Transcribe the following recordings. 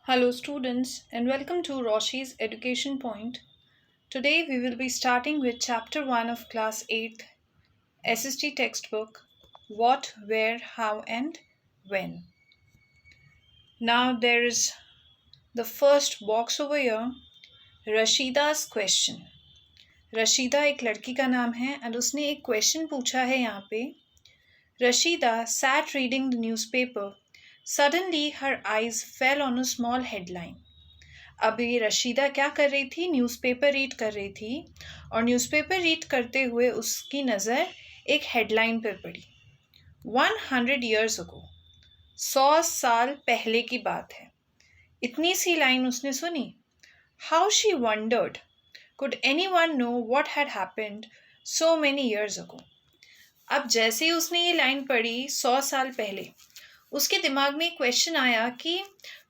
Hello, students, and welcome to Roshi's Education Point. Today, we will be starting with Chapter 1 of Class 8 SST textbook What, Where, How, and When. Now, there is the first box over here Rashida's question. Rashida एक लड़की का नाम है और उसने एक question पूछा है यहाँ पे Rashida sat reading the newspaper. Suddenly, her eyes fell on a small headline. अभी रशीदा क्या कर रही थी न्यूज़पेपर रीड कर रही थी और न्यूज़पेपर रीड करते हुए उसकी नज़र एक हेडलाइन पर पड़ी 100 years ago 100 साल पहले की बात है इतनी सी लाइन उसने सुनी how she wondered could anyone know what had happened so many years ago अब जैसे ही उसने ये लाइन पढ़ी 100 साल पहले उसके दिमाग में क्वेश्चन आया कि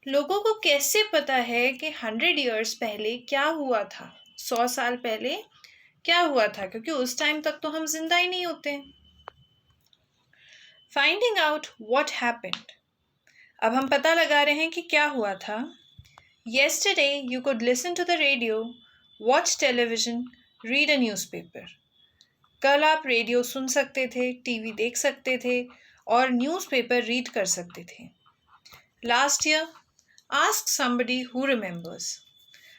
लोगों को कैसे पता है कि 100 years पहले क्या हुआ था 100 साल पहले क्या हुआ था क्योंकि उस टाइम तक तो हम जिंदा ही नहीं होते फाइंडिंग आउट व्हाट हैपेंड अब हम पता लगा रहे हैं कि क्या हुआ था yesterday you could listen to the radio watch television read a newspaper कल आप रेडियो सुन सकते थे टीवी देख सकते थे और न्यूज़पेपर रीड कर सकते थे last year ask somebody who remembers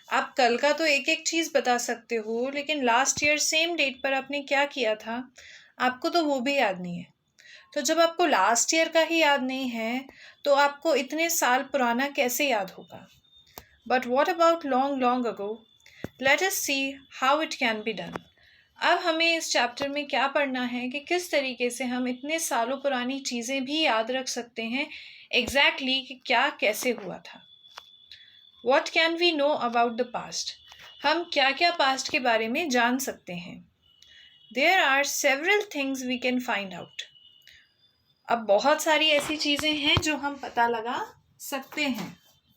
आप कल का तो एक एक चीज़ बता सकते हो लेकिन लास्ट ईयर सेम डेट पर आपने क्या किया था आपको तो वो भी याद नहीं है तो जब आपको लास्ट ईयर का ही याद नहीं है तो आपको इतने साल पुराना कैसे याद होगा but what about long long ago let us see how it can be done अब हमें इस चैप्टर में क्या पढ़ना है कि किस तरीके से हम इतने सालों पुरानी चीज़ें भी याद रख सकते हैं एग्जैक्टली कि क्या कैसे हुआ था What can we know about the past? हम क्या क्या पास्ट के बारे में जान सकते हैं There are several things we can find out. अब बहुत सारी ऐसी चीज़ें हैं जो हम पता लगा सकते हैं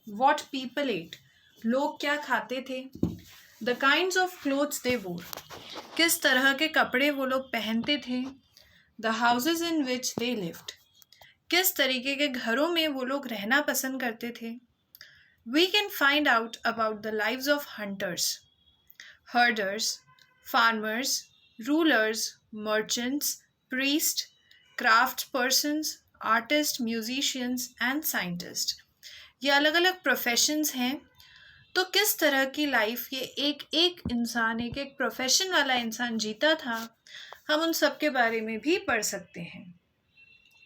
What people ate. लोग क्या खाते थे The kinds of clothes they wore. किस तरह के कपड़े वो लोग पहनते थे The houses in which they lived. किस तरीके के घरों में वो लोग रहना पसंद करते थे We can find out about the lives of hunters, herders, farmers, rulers, merchants, priests, craftspersons, artists, musicians and scientists. ये अलग अलग प्रोफेशंस हैं तो किस तरह की लाइफ ये एक एक इंसान एक एक प्रोफेशन वाला इंसान जीता था हम उन सब के बारे में भी पढ़ सकते हैं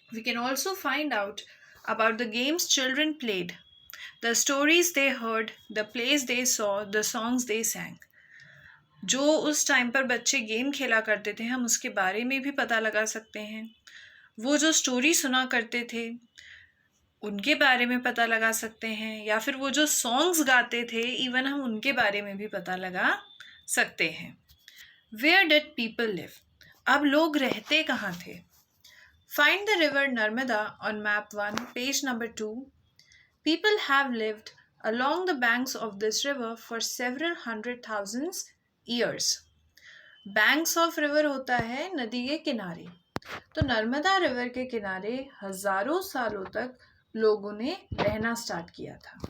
We can also find out about the games children played. The stories they heard, the plays they saw, the songs they sang. जो उस टाइम पर बच्चे गेम खेला करते थे हम उसके बारे में भी पता लगा सकते हैं वो जो स्टोरी सुना करते थे उनके बारे में पता लगा सकते हैं या फिर वो जो सॉन्ग्स गाते थे इवन हम उनके बारे में भी पता लगा सकते हैं Where did people live? अब लोग रहते कहाँ थे Find the river Narmada on map 1, page number 2. People have lived along the banks of this river for several hundred thousands years. Banks of river होता है नदी के किनारे तो नर्मदा रिवर के किनारे हजारों सालों तक लोगों ने रहना स्टार्ट किया था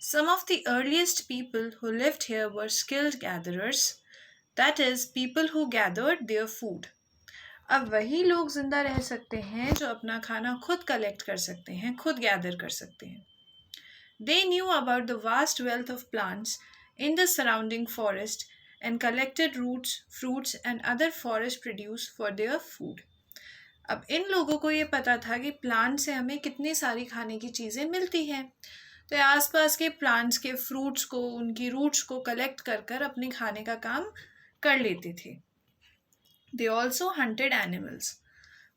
Some of the earliest people who lived here were skilled gatherers, that is, people who gathered their food. अब वही लोग जिंदा रह सकते हैं जो अपना खाना खुद कलेक्ट कर सकते हैं खुद गैदर कर सकते हैं They knew about the vast wealth of plants in the surrounding forest and collected roots, fruits and other forest produce for their food. अब इन लोगों को ये पता था कि प्लांट से हमें कितनी सारी खाने की चीज़ें मिलती हैं तो आसपास के प्लांट्स के फ्रूट्स को उनकी रूट्स को कलेक्ट कर कर अपने खाने का काम कर लेते थे They also hunted animals.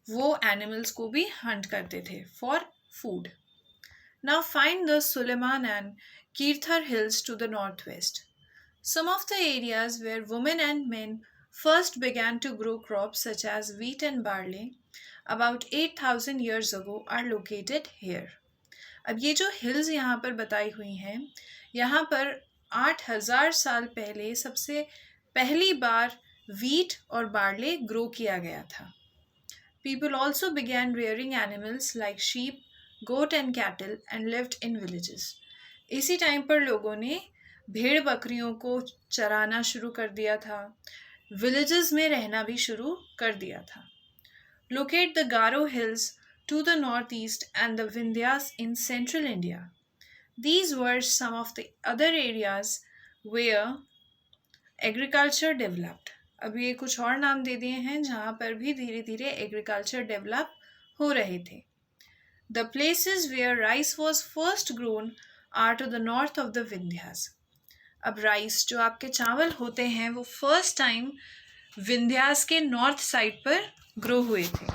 वो animals को भी hunt करते थे for food. Now find the Suleiman and Kirthar hills to the northwest. Some of the areas where women and men first began to grow crops such as wheat and barley about 8,000 years ago are located here. अब ये जो hills यहाँ पर बताई हुई हैं यहाँ पर 8,000 साल पहले सबसे पहली बार wheat और barley grow किया गया था People also began rearing animals like sheep, goat and cattle and lived in villages. इसी टाइम पर लोगों ने भेड़ बकरियों को चराना शुरू कर दिया था, विलेजेस में रहना भी शुरू कर दिया था. Locate the Garo Hills to the northeast and the Vindhyas in central India. These were some of the other areas where agriculture developed. अब ये कुछ और नाम दे दिए हैं जहाँ पर भी धीरे धीरे एग्रीकल्चर डेवलप हो रहे थे. The places where rice was first grown are to the north of the Vindhyas. अब राइस जो आपके चावल होते हैं वो फर्स्ट टाइम विंध्यास के नॉर्थ साइड पर ग्रो हुए थे.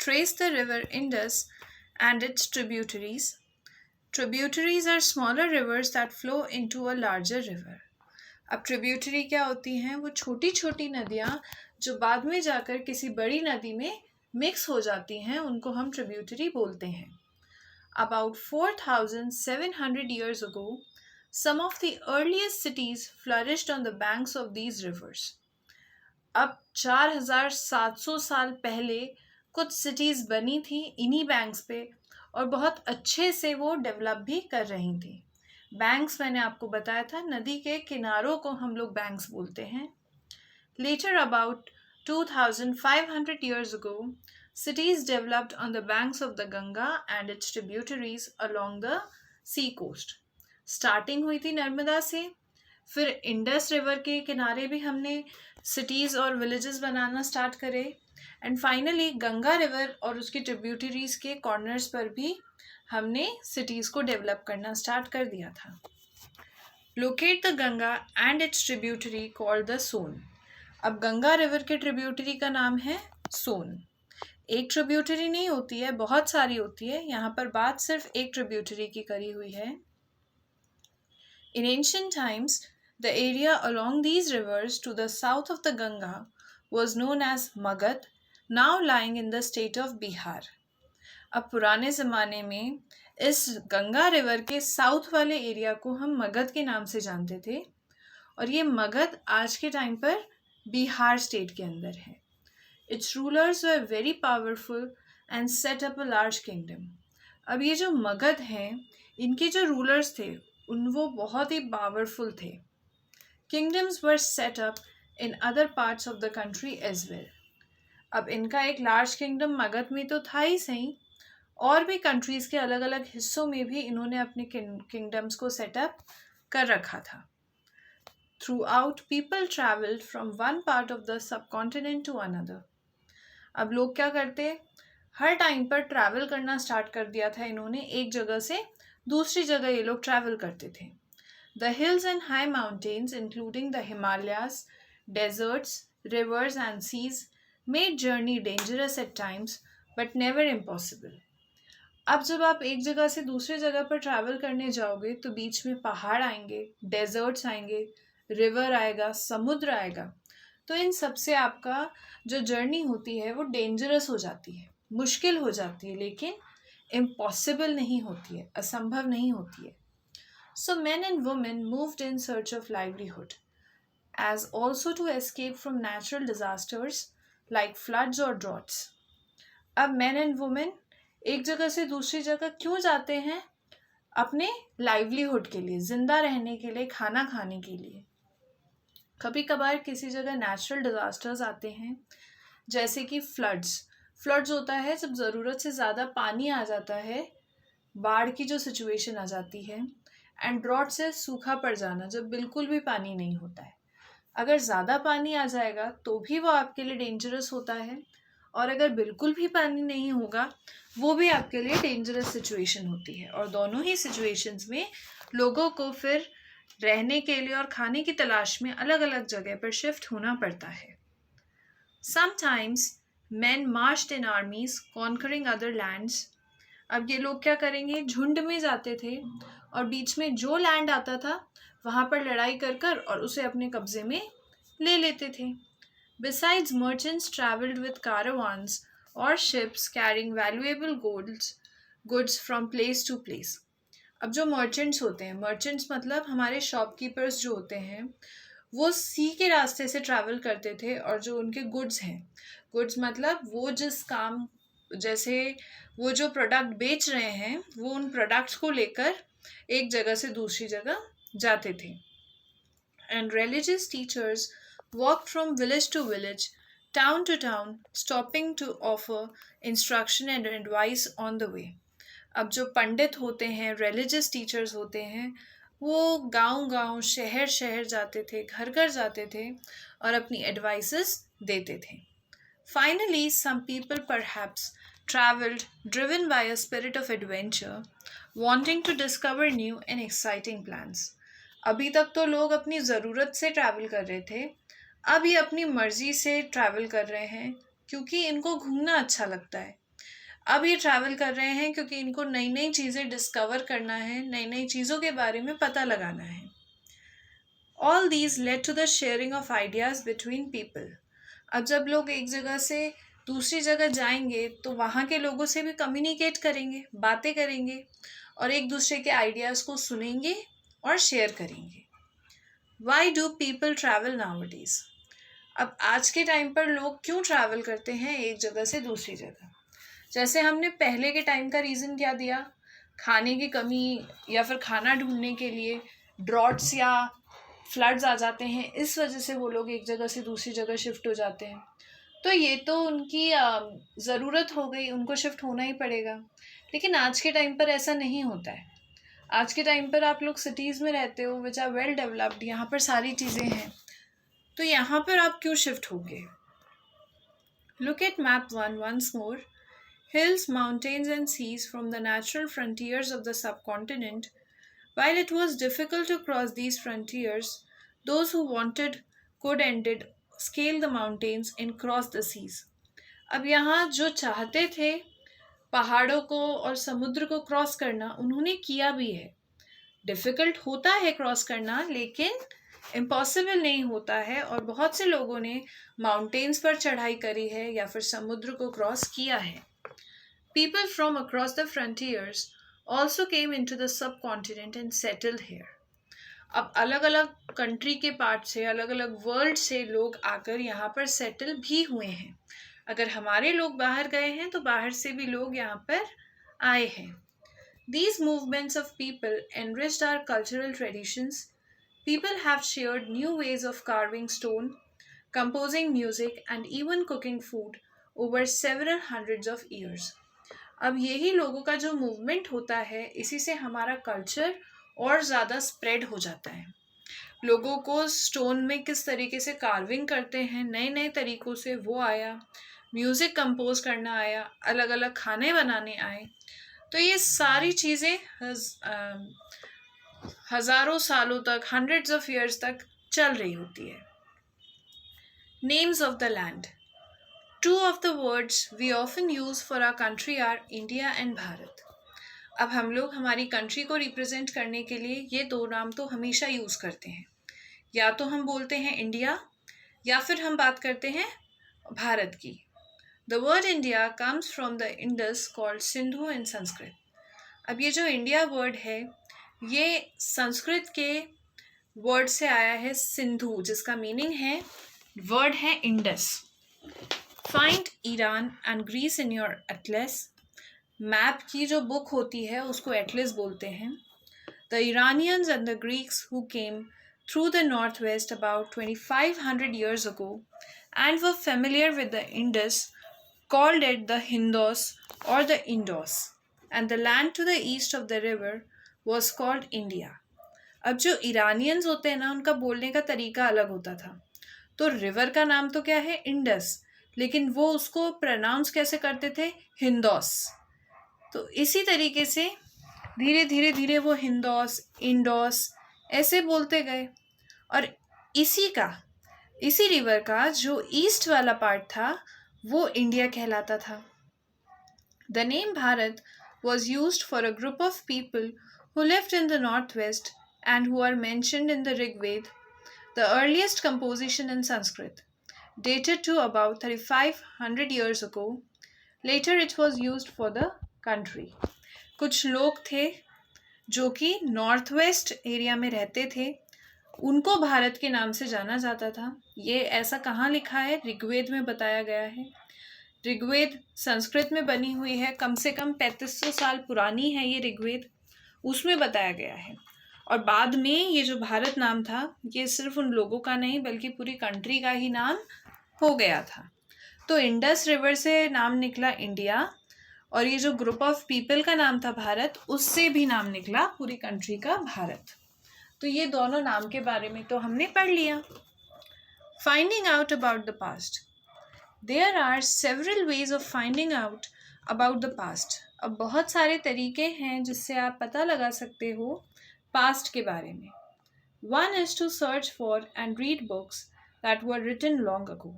Trace the river Indus and its tributaries. Tributaries are smaller rivers that flow into a larger river. अब ट्रिब्यूटरी क्या होती हैं? वो छोटी छोटी नदियाँ जो बाद में जाकर किसी बड़ी नदी में मिक्स हो जाती हैं, उनको हम ट्रिब्यूटरी बोलते हैं. About 4,700 years ago, some of the earliest cities flourished on the banks of these rivers. अब 4,700 साल पहले कुछ सिटीज़ बनी थी इन्हीं बैंक्स पे और बहुत अच्छे से वो डेवलप भी कर रही थी. बैंक्स मैंने आपको बताया था, नदी के किनारों को हम लोग बैंक्स बोलते हैं. Later, about 2,500 years ago, cities developed on the banks of the Ganga and its tributaries along the sea coast. Starting हुई थी नर्मदा से, फिर इंडस रिवर के किनारे भी हमने सिटीज़ और विलेजेस बनाना स्टार्ट करे, एंड फाइनली गंगा रिवर और उसकी ट्रिब्यूटरीज के कॉर्नर्स पर भी हमने सिटीज़ को डेवलप करना स्टार्ट कर दिया था. Locate the Ganga and its tributary called the Son. अब गंगा रिवर के ट्रिब्यूटरी का नाम है सोन. एक ट्रिब्यूटरी नहीं होती है, बहुत सारी होती है. यहाँ पर बात सिर्फ एक ट्रिब्यूटरी की करी हुई है. In ancient times, the area along these rivers to the south of the Ganga was known as Magad, now lying in the state of Bihar. अब पुराने ज़माने में इस गंगा रिवर के साउथ वाले एरिया को हम मगध के नाम से जानते थे, और ये मगध आज के टाइम पर बिहार स्टेट के अंदर है. Its rulers were very powerful and set up a large kingdom. अब ये जो मगध हैं, इनके जो रूलर्स थे वो बहुत ही पावरफुल थे. Kingdoms were set up in other parts of the country as well. अब इनका एक लार्ज किंगडम मगध में तो था ही सही, और भी कंट्रीज़ के अलग अलग हिस्सों में भी इन्होंने अपने किंगडम्स को सेटअप कर रखा था. Throughout, people traveled from one part of the subcontinent to another. अब लोग क्या करते, हर टाइम पर ट्रैवल करना स्टार्ट कर दिया था इन्होंने. एक जगह से दूसरी जगह ये लोग ट्रैवल करते थे. The hills and high mountains, including the Himalayas, deserts, rivers and seas, made journey dangerous at times, but never impossible. अब जब आप एक जगह से दूसरी जगह पर ट्रैवल करने जाओगे तो बीच में पहाड़ आएंगे, डेजर्ट्स आएंगे, रिवर आएगा, समुद्र आएगा, तो इन सब से आपका जो जर्नी होती है वो डेंजरस हो जाती है, मुश्किल हो जाती है, लेकिन इम्पॉसिबल नहीं होती है, असंभव नहीं होती है. So men and women moved in search of livelihood, as also to escape from natural disasters like floods or droughts. अब men and women एक जगह से दूसरी जगह क्यों जाते हैं? अपने लाइवलीहुड के लिए, ज़िंदा रहने के लिए, खाना खाने के लिए. कभी कभार किसी जगह नेचुरल डिज़ास्टर्स आते हैं, जैसे कि फ्लड्स होता है जब ज़रूरत से ज़्यादा पानी आ जाता है, बाढ़ की जो सिचुएशन आ जाती है. एंड ड्रॉट से सूखा पड़ जाना, जब बिल्कुल भी पानी नहीं होता है. अगर ज़्यादा पानी आ जाएगा तो भी वो आपके लिए डेंजरस होता है, और अगर बिल्कुल भी पानी नहीं होगा वो भी आपके लिए डेंजरस सिचुएशन होती है. और दोनों ही सिचुएशंस में लोगों को फिर रहने के लिए और खाने की तलाश में अलग अलग जगह पर शिफ्ट होना पड़ता है. Sometimes men marched in armies conquering other lands. अब ये लोग क्या करेंगे, झुंड में जाते थे और बीच में जो लैंड आता था वहाँ पर लड़ाई कर और उसे अपने कब्जे में ले लेते थे. Besides, merchants traveled with caravans or ships carrying valuable goods from place to place. अब जो मर्चेंट्स होते हैं, मर्चेंट्स मतलब हमारे शॉपकीपर्स जो होते हैं, वो सी के रास्ते से ट्रैवल करते थे, और जो उनके गुड्स हैं, गुड्स मतलब वो जिस काम, जैसे वो जो प्रोडक्ट बेच रहे हैं वो उन प्रोडक्ट्स को लेकर एक जगह से दूसरी जगह जाते थे. And religious teachers walked from village to village, town to town, stopping to offer instruction and advice on the way. अब जो पंडित होते हैं, रिलीजियस टीचर्स होते हैं, वो गांव गांव, शहर शहर जाते थे, घर घर जाते थे और अपनी एडवाइसेस देते थे. Finally, some people perhaps traveled driven by a spirit of adventure, wanting to discover new and exciting plans. अभी तक तो लोग अपनी ज़रूरत से ट्रैवल कर रहे थे, अब ये अपनी मर्जी से ट्रैवल कर रहे हैं क्योंकि इनको घूमना अच्छा लगता है. अब ये ट्रैवल कर रहे हैं क्योंकि इनको नई नई चीज़ें डिस्कवर करना है, नई नई चीज़ों के बारे में पता लगाना है. All these led to the sharing of ideas between people. अब जब लोग एक जगह से दूसरी जगह जाएंगे तो वहाँ के लोगों से भी कम्युनिकेट करेंगे, बातें करेंगे और एक दूसरे के आइडियाज़ को सुनेंगे और शेयर करेंगे. Why do people travel nowadays? अब आज के टाइम पर लोग क्यों ट्रैवल करते हैं एक जगह से दूसरी जगह? जैसे हमने पहले के टाइम का रीज़न क्या दिया, खाने की कमी या फिर खाना ढूंढने के लिए ड्रॉट्स या फ्लड्स आ जाते हैं, इस वजह से वो लोग एक जगह से दूसरी जगह शिफ्ट हो जाते हैं. तो ये तो उनकी ज़रूरत हो गई, उनको शिफ्ट होना ही पड़ेगा. लेकिन आज के टाइम पर ऐसा नहीं होता है. आज के टाइम पर आप लोग सिटीज़ में रहते हो विच आर वेल डेवलप्ड, यहाँ पर सारी चीज़ें हैं, तो यहाँ पर आप क्यों शिफ्ट होंगे? Look at map 1 once more. Hills, mountains and seas from the natural frontiers of the subcontinent. While it was difficult to cross these frontiers, those who wanted could and did scale the mountains and cross the seas. अब यहाँ जो चाहते थे पहाड़ों को और समुद्र को क्रॉस करना, उन्होंने किया भी है. डिफ़िकल्ट होता है क्रॉस करना, लेकिन इम्पॉसिबल नहीं होता है और बहुत से लोगों ने माउंटेन्स पर चढ़ाई करी है या फिर समुद्र को क्रॉस किया है. People from across the frontiers also came into the subcontinent and settled here. अब अलग अलग कंट्री के पार्ट से, अलग अलग वर्ल्ड से लोग आकर यहाँ पर सेटल भी हुए हैं. अगर हमारे लोग बाहर गए हैं तो बाहर से भी लोग यहाँ पर आए हैं. These movements of people enriched our cultural traditions. People have shared new ways of carving stone, composing music and even cooking food over several hundreds of years. अब यही लोगों का जो मूवमेंट होता है, इसी से हमारा कल्चर और ज़्यादा स्प्रेड हो जाता है. लोगों को स्टोन में किस तरीके से कार्विंग करते हैं, नए नए तरीक़ों से वो आया, म्यूज़िक कंपोज करना आया, अलग अलग खाने बनाने आए. तो ये सारी चीज़ें हज़ारों सालों तक, हंड्रेड्स ऑफ ईयर्स तक चल रही होती है. Names of the land. Two of the words we often use for our country are India and Bharat. अब हम लोग हमारी कंट्री को रिप्रेजेंट करने के लिए ये दो नाम तो हमेशा यूज़ करते हैं. या तो हम बोलते हैं इंडिया या फिर हम बात करते हैं भारत की. The word India comes from the Indus called Sindhu in Sanskrit. अब ये जो इंडिया वर्ड है, ये संस्कृत के वर्ड से आया है सिंधु, जिसका मीनिंग है, वर्ड है Indus. Find Iran and Greece in your atlas. Map की जो बुक होती है उसको एटलस बोलते हैं. The Iranians and the Greeks who came through the northwest about 2500 years ago and were familiar with the Indus called it the Hindos or the Indos, and the land to the east of the river was called India. अब जो Iranians होते हैं ना, उनका बोलने का तरीका अलग होता था. तो रिवर का नाम तो क्या है, इंडस, लेकिन वो उसको प्रनाउंस कैसे करते थे, हिंदोस. तो इसी तरीके से धीरे धीरे धीरे वो हिंदोस, इंडोस ऐसे बोलते गए. और इसी रिवर का जो ईस्ट वाला पार्ट था वो इंडिया कहलाता था. The name Bharat was used for a group of people who lived in the northwest and who are mentioned in the Rig Veda, the earliest composition in Sanskrit, dated to about 3500 years ago. Later it was used for the country. कुछ लोग थे जो कि north west area में रहते थे, उनको भारत के नाम से जाना जाता था. ये ऐसा कहाँ लिखा है, ऋग्वेद में बताया गया है. ऋग्वेद संस्कृत में बनी हुई है, कम से कम 3500 साल पुरानी है ये ऋग्वेद. उसमें बताया गया है। और बाद में ये जो भारत नाम था ये सिर्फ उन लोगों का नहीं बल्कि पूरी कंट्री का ही नाम हो गया था। तो इंडस रिवर से नाम निकला इंडिया, और ये जो ग्रुप ऑफ पीपल का नाम था भारत, उससे भी नाम निकला पूरी कंट्री का भारत। तो ये दोनों नाम के बारे में तो हमने पढ़ लिया। Finding out about the past. There are several ways of finding out about the past. अब बहुत सारे तरीके हैं जिससे आप पता लगा सकते हो पास्ट के बारे में। One is to search for and read books that were written long ago.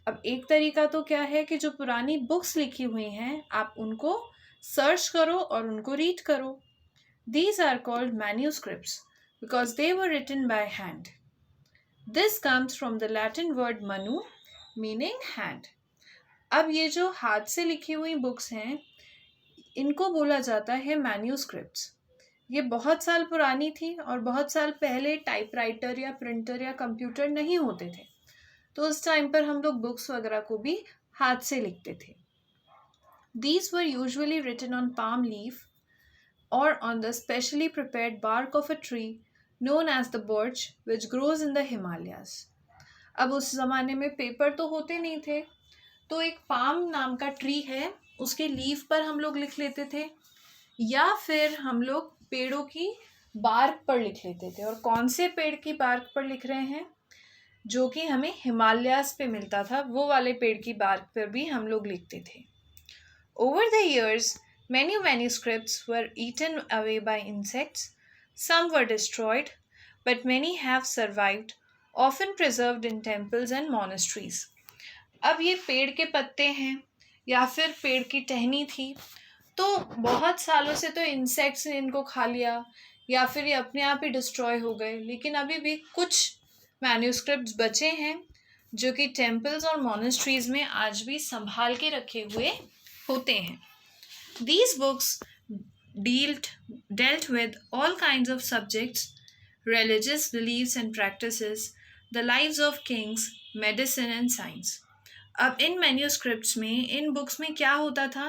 अब एक तरीका तो क्या है कि जो पुरानी बुक्स लिखी हुई हैं आप उनको सर्च करो और उनको रीड करो। These are called manuscripts because they were written by hand. This comes from the Latin word manu meaning hand. अब ये जो हाथ से लिखी हुई बुक्स हैं इनको बोला जाता है मैन्यूस्क्रिप्ट्स। ये बहुत साल पुरानी थी और बहुत साल पहले टाइपराइटर या प्रिंटर या कंप्यूटर नहीं होते थे, तो उस टाइम पर हम लोग बुक्स वगैरह को भी हाथ से लिखते थे। These were usually written on palm leaf or on the specially prepared bark of a tree known as the birch which grows in the Himalayas. अब उस ज़माने में पेपर तो होते नहीं थे, तो एक पाम नाम का ट्री है उसके लीफ पर हम लोग लिख लेते थे, या फिर हम लोग पेड़ों की बार्क पर लिख लेते थे। और कौन से पेड़ की बार्क पर लिख रहे हैं? जो कि हमें हिमालयास पे मिलता था, वो वाले पेड़ की बार्क पर भी हम लोग लिखते थे। Over the years, many manuscripts were eaten away by insects. Some were destroyed, but many have survived, often preserved in temples and monasteries. अब ये पेड़ के पत्ते हैं या फिर पेड़ की टहनी थी, तो बहुत सालों से तो इंसेक्ट्स ने इनको खा लिया या फिर ये अपने आप ही डिस्ट्रॉय हो गए, लेकिन अभी भी कुछ मैन्यूस्क्रिप्ट्स बचे हैं जो कि टेम्पल्स और मोनेस्ट्रीज में आज भी संभाल के रखे हुए होते हैं। These books dealt with all kinds of subjects, religious beliefs and practices, the lives of kings, medicine and science. अब इन मैन्यूस्क्रिप्ट्स में, इन बुक्स में क्या होता था,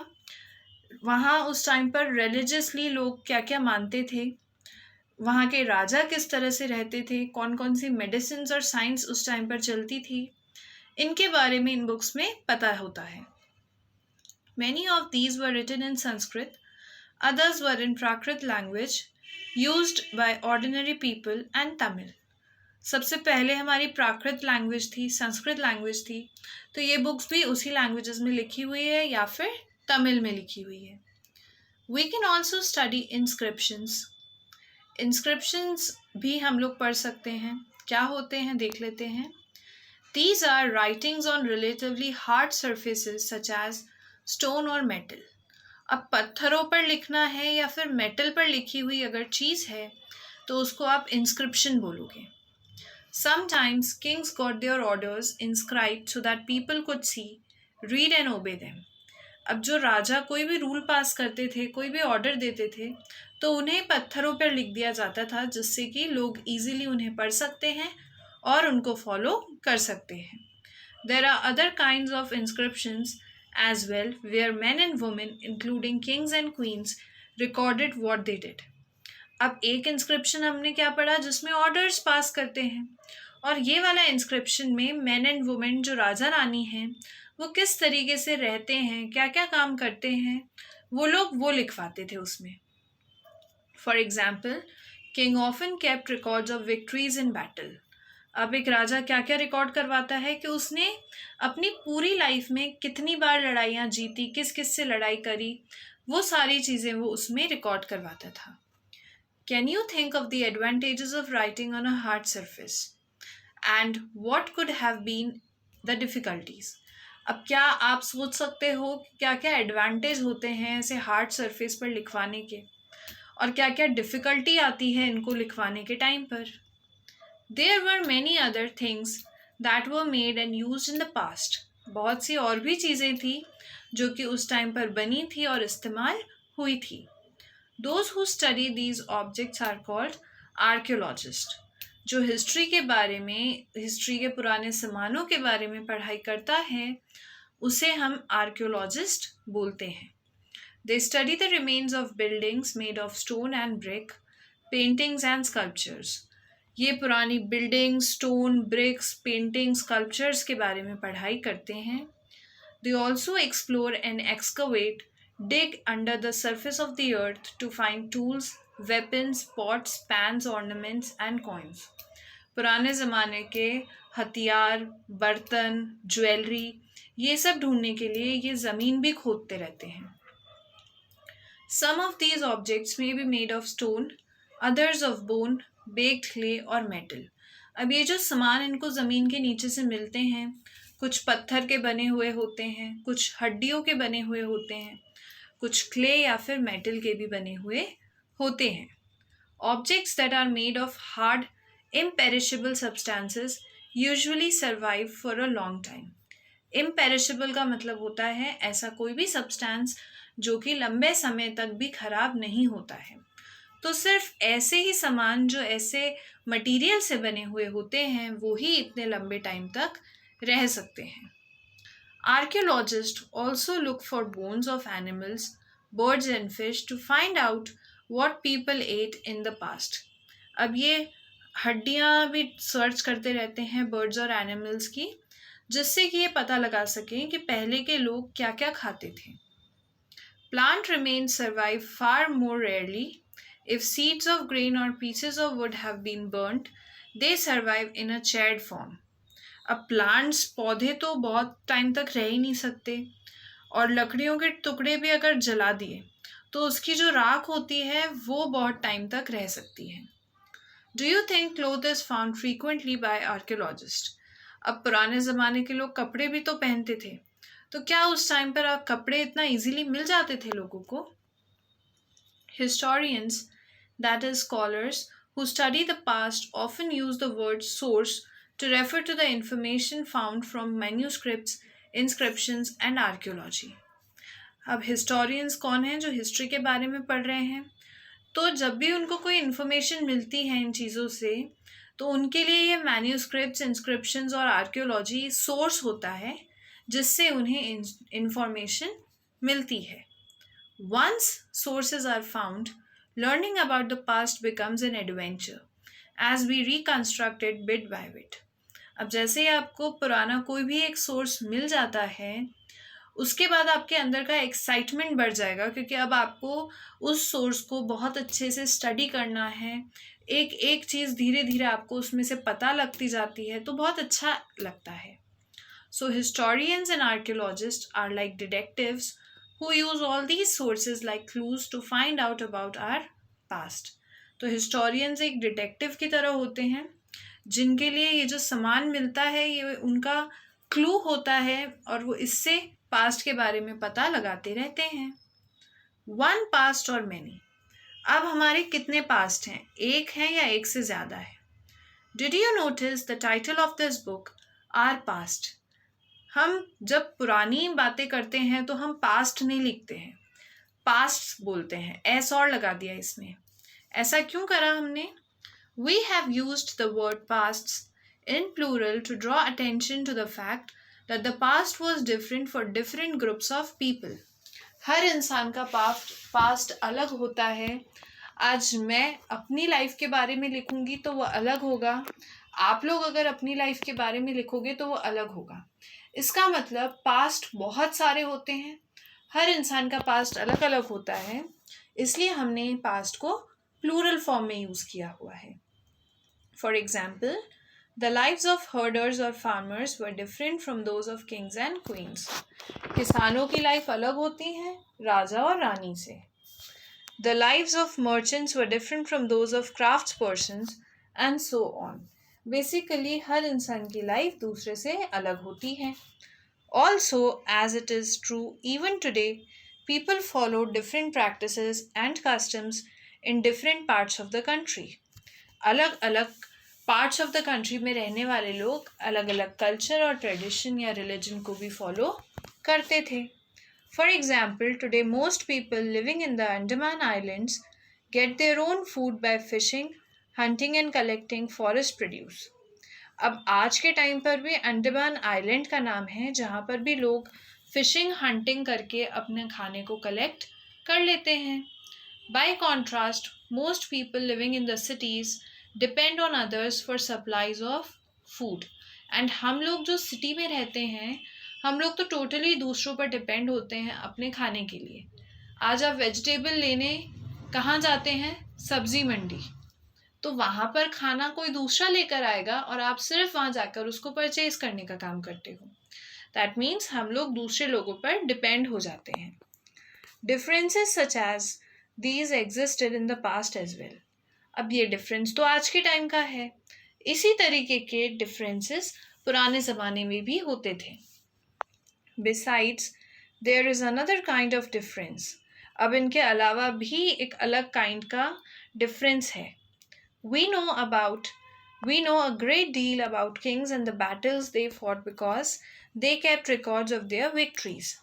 वहाँ उस टाइम पर रिलीजियसली लोग क्या क्या मानते थे, वहाँ के राजा किस तरह से रहते थे, कौन कौन सी मेडिसिन और साइंस उस टाइम पर चलती थी, इनके बारे में इन बुक्स में पता होता है। Many of these were written in Sanskrit, others were in Prakrit language used by ordinary people and Tamil. सबसे पहले हमारी प्राकृत लैंग्वेज थी, संस्कृत लैंग्वेज थी, तो ये बुक्स भी उसी लैंग्वेजेस में लिखी हुई है या फिर तमिल में लिखी हुई है। We can also study inscriptions. Inscriptions भी हम लोग पढ़ सकते हैं, क्या होते हैं देख लेते हैं। These are writings on relatively hard surfaces such as stone और मेटल। अब पत्थरों पर लिखना है या फिर मेटल पर लिखी हुई अगर चीज़ है तो उसको आप इंस्क्रिप्शन बोलोगे। Sometimes Kings got there orders inscribed so that people could see, read and ओबे देम। अब जो राजा कोई भी रूल पास करते थे, कोई भी ऑर्डर देते थे, तो उन्हें पत्थरों पर लिख दिया जाता था जिससे कि लोग ईजिली उन्हें पढ़ सकते हैं और उनको फॉलो कर सकते हैं। There are other kinds of inscriptions as well, where men and women, including kings and queens, recorded what they did. अब एक इंस्क्रिप्शन हमने क्या पढ़ा जिसमें ऑर्डर्स पास करते हैं, और ये वाला इंस्क्रिप्शन में मैन एंड वुमेन जो राजा रानी हैं वो किस तरीके से रहते हैं, क्या क्या काम करते हैं, वो लोग वो लिखवाते थे उसमें। For example, king often kept records of victories in battle. अब एक राजा क्या क्या रिकॉर्ड करवाता है कि उसने अपनी पूरी लाइफ में कितनी बार लड़ाइयाँ जीती, किस किस से लड़ाई करी, वो सारी चीज़ें वो उसमें रिकॉर्ड करवाता था। Can you think of the advantages of writing on a hard surface and what could have been the difficulties. अब क्या आप सोच सकते हो क्या क्या एडवांटेज होते हैं ऐसे हार्ड सरफेस पर लिखवाने के, और क्या क्या डिफ़िकल्टी आती है इनको लिखवाने के टाइम पर। There were many other things that were made and used in the past. बहुत सी और भी चीज़ें थी जो कि उस टाइम पर बनी थी और इस्तेमाल हुई थी। Those who study these objects are called archaeologists. जो हिस्ट्री के बारे में, हिस्ट्री के पुराने सामानों के बारे में पढ़ाई करता है उसे हम आर्कियोलॉजिस्ट बोलते हैं। They study the remains of buildings made of stone and brick, paintings and sculptures. ये पुरानी buildings, stone, bricks, paintings, sculptures के बारे में पढ़ाई करते हैं. They also explore and excavate, dig under the surface of the earth to find tools, weapons, pots, pans, ornaments and coins. पुराने ज़माने के हथियार, बर्तन, ज्वेलरी, ये सब ढूंढने के लिए ये ज़मीन भी खोदते रहते हैं. Some of these objects may be made of stone, others of bone, baked clay और metal. अब ये जो सामान इनको ज़मीन के नीचे से मिलते हैं, कुछ पत्थर के बने हुए होते हैं, कुछ हड्डियों के बने हुए होते हैं, कुछ क्ले या फिर मेटल के भी बने हुए होते हैं. Objects that are made of hard, imperishable substances usually survive for a long time. Imperishable का मतलब होता है ऐसा कोई भी सब्सटेंस जो कि लंबे समय तक भी खराब नहीं होता है. तो सिर्फ ऐसे ही सामान जो ऐसे मटेरियल से बने हुए होते हैं वो ही इतने लंबे टाइम तक रह सकते हैं. Archaeologists also look for bones of animals, birds and fish to find out what people ate in the past. अब ये हड्डियाँ भी सर्च करते रहते हैं बर्ड्स और एनिमल्स की, जिससे कि ये पता लगा सकें कि पहले के लोग क्या क्या खाते थे. Plant remains survive far more rarely. If seeds of grain or pieces of wood have been burnt, they survive in a charred form. अब प्लांट्स, पौधे तो बहुत टाइम तक रह ही नहीं सकते, और लकड़ियों के टुकड़े भी अगर जला दिए तो उसकी जो राख होती है वो बहुत टाइम तक रह सकती है. Do you think clothes is found frequently by archaeologists? अब पुराने ज़माने के लोग कपड़े भी तो पहनते थे, तो क्या उस टाइम पर आप कपड़े इतना इजीली मिल जाते थे लोगों को? Historians, that is scholars, who study the past often use the word source to refer to the information found from manuscripts, inscriptions and archaeology. अब historians कौन हैं जो हिस्ट्री के बारे में पढ़ रहे हैं? तो जब भी उनको कोई इन्फॉर्मेशन मिलती है इन चीज़ों से, तो उनके लिए ये मैन्यूस्क्रिप्ट्स, इंस्क्रिप्शंस और आर्कियोलॉजी सोर्स होता है जिससे उन्हें इंफॉर्मेशन मिलती है. Once sources are found, learning about the past becomes an adventure as we reconstruct it bit by bit. अब जैसे ही आपको पुराना कोई भी एक सोर्स मिल जाता है, उसके बाद आपके अंदर का एक्साइटमेंट बढ़ जाएगा, क्योंकि अब आपको उस सोर्स को बहुत अच्छे से स्टडी करना है. एक एक चीज़ धीरे धीरे आपको उसमें से पता लगती जाती है, तो बहुत अच्छा लगता है. So historians and archaeologists are like detectives who use all these sources like clues to find out about our past. तो historians एक डिटेक्टिव की तरह होते हैं जिनके लिए ये जो सामान मिलता है ये उनका क्लू होता है, और वो इससे पास्ट के बारे में पता लगाते रहते हैं. वन पास्ट और मैनी. अब हमारे कितने पास्ट हैं? एक है या एक से ज़्यादा है? Did you notice the title of this book, Our Past? हम जब पुरानी बातें करते हैं तो हम पास्ट नहीं लिखते हैं, पास्ट बोलते हैं. एस और लगा दिया इसमें. ऐसा क्यों करा हमने? We have used the word pasts in plural to draw attention to the fact that the past was different for different groups of people. हर इंसान का पास्ट अलग होता है. आज मैं अपनी लाइफ के बारे में लिखूंगी तो वो अलग होगा, आप लोग अगर अपनी लाइफ के बारे में लिखोगे तो वो अलग होगा. इसका मतलब पास्ट बहुत सारे होते हैं, हर इंसान का पास्ट अलग अलग होता है, इसलिए हमने पास्ट को प्लूरल फॉर्म में यूज़ किया हुआ है. For example, The lives of herders or farmers were different from those of kings and queens. किसानों की लाइफ अलग होती है राजा और रानी से. The lives of merchants were different from those of craftspersons and so on. Basically, हर इंसान की life दूसरे से अलग होती है. Also, as it is true even today, people follow different practices and customs in different parts of the country. अलग अलग parts of the country में रहने वाले लोग अलग अलग कल्चर और ट्रेडिशन या रिलीजन को भी फॉलो करते थे. For example, today most people living in the Andaman islands get their own food by fishing, hunting and collecting forest produce. अब आज के टाइम पर भी अंडमान आइलैंड का नाम है जहाँ पर भी लोग फिशिंग, हंटिंग करके अपने खाने को कलेक्ट कर लेते हैं. By contrast, most people living in the cities depend on others for supplies of food. And हम लोग जो सिटी में रहते हैं, हम लोग तो टोटली दूसरों पर डिपेंड होते हैं अपने खाने के लिए. आज आप वेजिटेबल लेने कहाँ जाते हैं? सब्जी मंडी. तो वहाँ पर खाना कोई दूसरा लेकर आएगा और आप सिर्फ वहाँ जाकर उसको परचेज करने का काम करते हो. दैट मीन्स हम लोग दूसरे लोगों पर डिपेंड हो जाते हैं. Differences such as these existed in the past as well. अब ये डिफरेंस तो आज के टाइम का है. इसी तरीके के डिफरेंसेस पुराने ज़माने में भी होते थे. Besides, there is another kind of difference. अब इनके अलावा भी एक अलग काइंड का डिफरेंस है. We know a great deal about kings and the battles they fought because they kept records of their victories.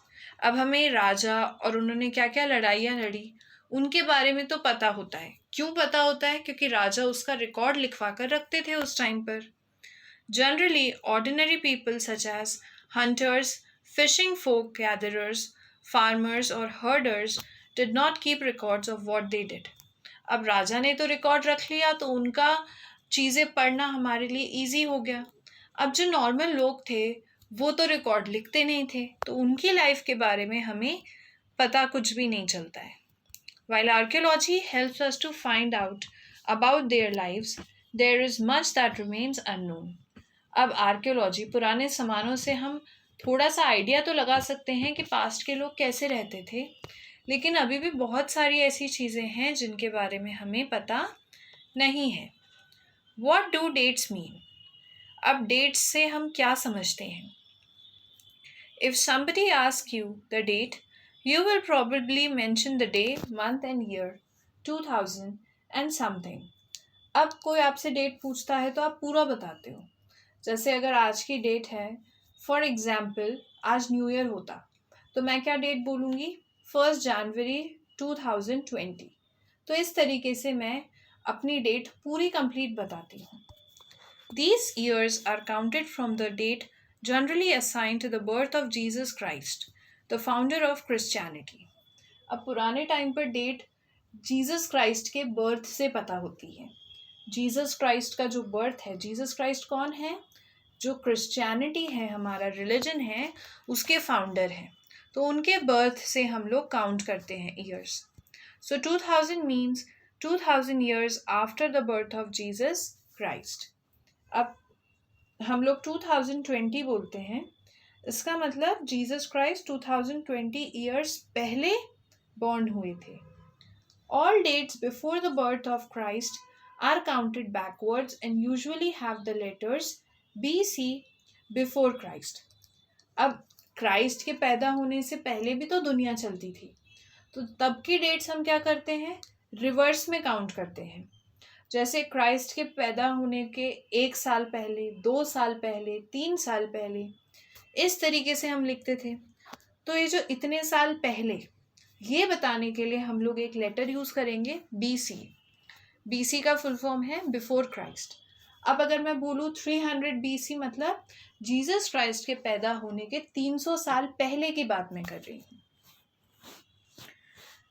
अब हमें राजा और उन्होंने क्या क्या लड़ाइयाँ लड़ी उनके बारे में तो पता होता है. क्यों पता होता है? क्योंकि राजा उसका रिकॉर्ड लिखवा कर रखते थे उस टाइम पर. Generally ordinary people such as hunters, fishing folk gatherers, farmers और herders did not keep records of what they did. अब राजा ने तो रिकॉर्ड रख लिया तो उनका चीज़ें पढ़ना हमारे लिए ईजी हो गया. अब जो नॉर्मल लोग थे वो तो रिकॉर्ड लिखते नहीं थे, तो उनकी लाइफ के बारे में हमें पता कुछ भी नहीं चलता है. While archaeology helps us to find out about their lives, there is much that remains unknown. अब आर्कियोलॉजी पुराने सामानों से हम थोड़ा सा आइडिया तो लगा सकते हैं कि पास्ट के लोग कैसे रहते थे, लेकिन अभी भी बहुत सारी ऐसी चीज़ें हैं जिनके बारे में हमें पता नहीं है. What do dates mean? अब डेट्स से हम क्या समझते हैं? If somebody asks you the date, you will probably mention the day, month and year, 2000 and something. अब कोई आपसे डेट पूछता है तो आप पूरा बताते हो. जैसे अगर आज की डेट है, फॉर एग्जाम्पल आज न्यू ईयर होता, तो मैं क्या डेट बोलूँगी? 1 जनवरी 2020. तो इस तरीके से मैं अपनी डेट पूरी कंप्लीट बताती हूँ. These years are counted from the date generally assigned to the birth of Jesus Christ, the founder of Christianity. अब पुराने टाइम पर डेट जीसस क्राइस्ट के बर्थ से पता होती है. जीसस क्राइस्ट का जो बर्थ है, जीसस क्राइस्ट कौन है? जो क्रिश्चियनिटी है, हमारा रिलीजन है, उसके फाउंडर हैं. तो उनके बर्थ से हम लोग काउंट करते हैं years. So 2000 means 2000 years after the birth of Jesus Christ. अब हम लोग 2020 बोलते हैं, इसका मतलब जीसस क्राइस्ट 2020 ईयर्स पहले बॉर्न हुए थे. All dates before the birth of Christ are counted backwards and usually have the letters BC before Christ. अब क्राइस्ट के पैदा होने से पहले भी तो दुनिया चलती थी, तो तब की डेट्स हम क्या करते हैं? रिवर्स में काउंट करते हैं. जैसे क्राइस्ट के पैदा होने के 1 साल पहले, 2 साल पहले, 3 साल पहले, इस तरीके से हम लिखते थे. तो ये जो इतने साल पहले, ये बताने के लिए हम लोग एक लेटर यूज़ करेंगे BC. BC का फुल फॉर्म है बिफोर क्राइस्ट. अब अगर मैं बोलूँ 300 BC, मतलब जीसस क्राइस्ट के पैदा होने के 300 साल पहले की बात मैं कर रही हूँ.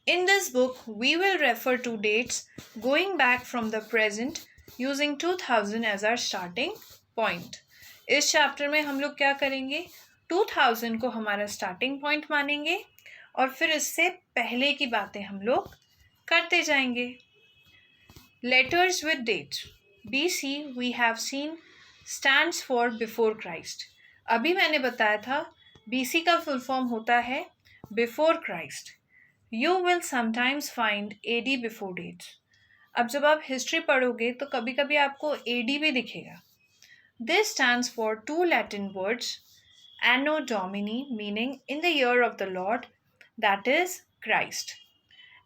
In this book, we will refer to dates going back from the present using 2000 as our starting point. इस चैप्टर में हम लोग क्या करेंगे? 2000 को हमारा स्टार्टिंग पॉइंट मानेंगे और फिर इससे पहले की बातें हम लोग करते जाएंगे. Letters with dates. BC we have seen stands for before Christ. अभी मैंने बताया था BC का फुल फॉर्म होता है before Christ. You will sometimes find AD before dates. अब जब आप हिस्ट्री पढ़ोगे तो कभी कभी आपको AD भी दिखेगा. This stands for 2 Latin words, Anno Domini, meaning in the year of the Lord, that is Christ.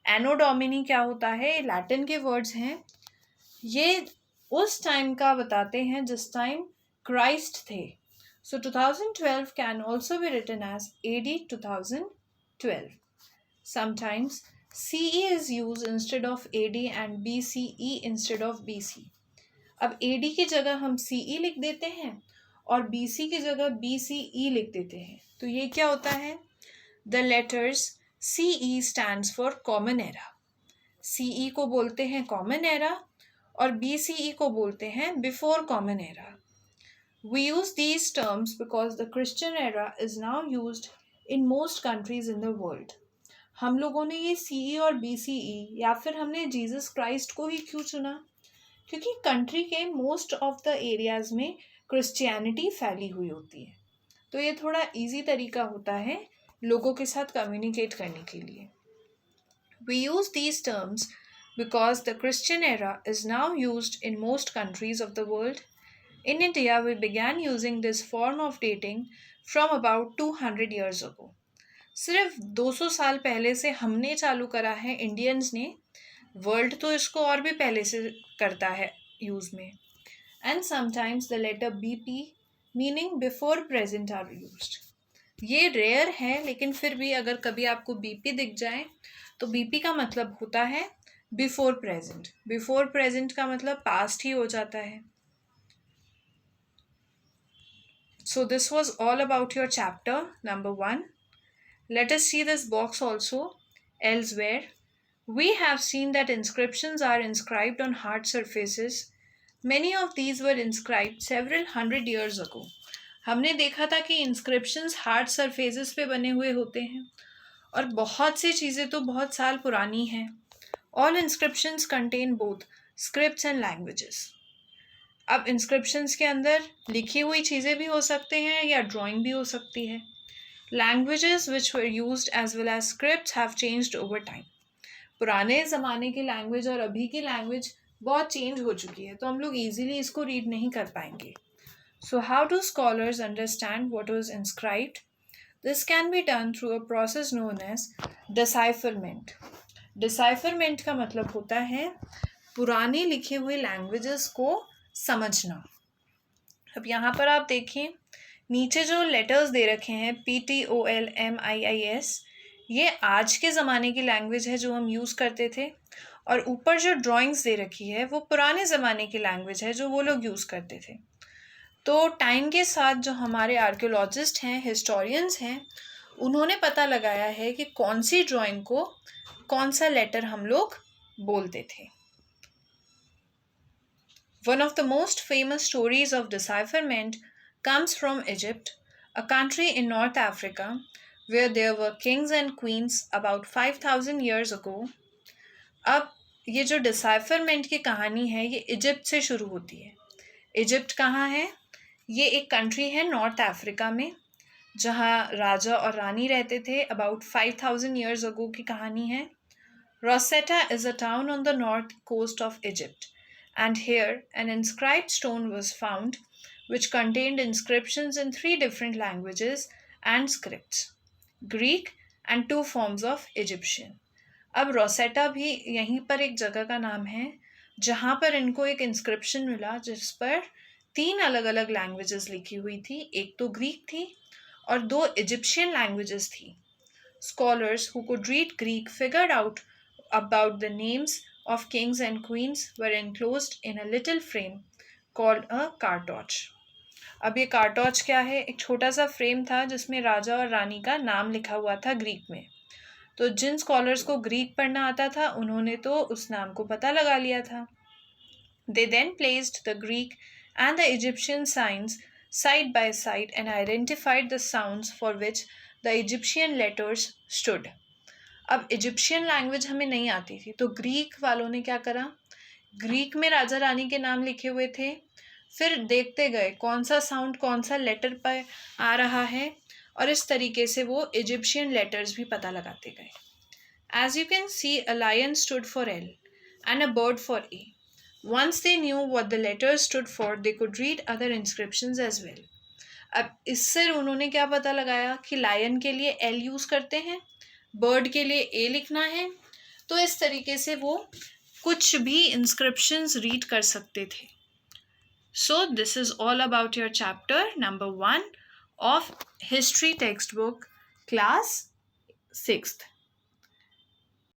Anno Domini क्या होता है? लैटिन के वर्ड्स हैं. ये उस टाइम का बताते हैं जिस टाइम क्राइस्ट थे. So 2012 can also be written as AD 2012. Sometimes CE is used instead of AD and BCE instead of BC. अब AD की जगह हम CE लिख देते हैं और BC की जगह BCE लिख देते हैं. तो ये क्या होता है? The letters CE stands for Common Era. CE को बोलते हैं Common Era और BCE को बोलते हैं Before Common Era. We use these terms because the Christian era is now used in most countries in the world. हम लोगों ने ये CE और BCE या फिर हमने जीसस क्राइस्ट को ही क्यों चुना? क्योंकि कंट्री के मोस्ट ऑफ द एरियाज में क्रिश्चियनिटी फैली हुई होती है, तो ये थोड़ा इजी तरीका होता है लोगों के साथ कम्युनिकेट करने के लिए. We use these terms because the Christian era is now used in most countries of the world. In India, we began using this form of dating from about 200 years ago. सिर्फ 200 साल पहले से हमने चालू करा है इंडियंस ने. World तो इसको और भी पहले से करता है यूज में. And sometimes the letter BP meaning before present are used. ये रेयर है, लेकिन फिर भी अगर कभी आपको BP दिख जाए तो BP का मतलब होता है बिफोर प्रेजेंट. बिफोर प्रेजेंट का मतलब पास्ट ही हो जाता है. So this was all about your chapter number 1. Let us see this box also. Elsewhere, we have seen that inscriptions are inscribed on hard surfaces. Many of these were inscribed several hundred years ago. हमने देखा था कि inscriptions hard surfaces पे बने हुए होते हैं और बहुत सी चीज़ें तो बहुत साल पुरानी हैं. All inscriptions contain both scripts and languages. अब inscriptions के अंदर लिखी हुई चीज़ें भी हो सकते हैं या ड्राइंग भी हो सकती है. Languages which were used as well as scripts have changed over time. पुराने ज़माने की लैंग्वेज और अभी की लैंग्वेज बहुत चेंज हो चुकी है, तो हम लोग ईजिली इसको रीड नहीं कर पाएंगे. So how do scholars understand what was inscribed? This can be done through a process known as decipherment. Decipherment का मतलब होता है पुराने लिखे हुए लैंग्वेजेस को समझना. अब यहाँ पर आप देखें, नीचे जो लेटर्स दे रखे हैं PTOLMIIS, ये आज के ज़माने की लैंग्वेज है जो हम यूज़ करते थे, और ऊपर जो ड्राइंग्स दे रखी है वो पुराने ज़माने की लैंग्वेज है जो वो लोग यूज़ करते थे. तो टाइम के साथ जो हमारे आर्कियोलॉजिस्ट हैं, हिस्टोरियंस हैं, उन्होंने पता लगाया है कि कौन सी ड्राइंग को कौन सा लेटर हम लोग बोलते थे. One of the most famous stories of decipherment comes from Egypt, a country in North Africa where there were kings and queens about 5000 years ago. अब ये जो डिसाइफरमेंट की कहानी है ये इजिप्ट से शुरू होती है. इजिप्ट कहाँ है? ये एक कंट्री है नॉर्थ अफ्रीका में जहाँ राजा और रानी रहते थे. अबाउट 5000 years ago की कहानी है. Rosetta is a town on the north coast of Egypt, and here an inscribed stone was found which contained inscriptions in 3 different languages and scripts, Greek and 2 forms of Egyptian. अब Rosetta भी यहीं पर एक जगह का नाम है जहाँ पर इनको एक इंस्क्रिप्शन मिला जिस पर 3 अलग अलग लैंग्वेजेस लिखी हुई थी. एक तो ग्रीक थी और 2 इजिप्शियन लैंग्वेजेस थी. Scholars who could read Greek figured out about the names of kings and queens were enclosed in a little frame called a cartouche. अब ये कार्टोच क्या है? एक छोटा सा फ्रेम था जिसमें राजा और रानी का नाम लिखा हुआ था ग्रीक में. तो जिन स्कॉलर्स को ग्रीक पढ़ना आता था उन्होंने तो उस नाम को पता लगा लिया था. They then placed the Greek and the Egyptian signs side by side and identified the sounds for which the Egyptian letters stood. अब इजिप्शियन लैंग्वेज हमें नहीं आती थी, तो ग्रीक वालों ने क्या करा, ग्रीक में राजा रानी के नाम लिखे हुए थे, फिर देखते गए कौन सा साउंड कौन सा लेटर पर आ रहा है, और इस तरीके से वो इजिप्शियन लेटर्स भी पता लगाते गए. As you can see, a lion stood for L and a bird for A. Once they knew what the letters stood for, they could read other inscriptions as well. अब इससे उन्होंने क्या पता लगाया कि लायन के लिए L यूज़ करते हैं, बर्ड के लिए A लिखना है, तो इस तरीके से वो कुछ भी इंस्क्रिप्शंस रीड कर सकते थे. So this is all about your chapter number 1 of history textbook class 6th.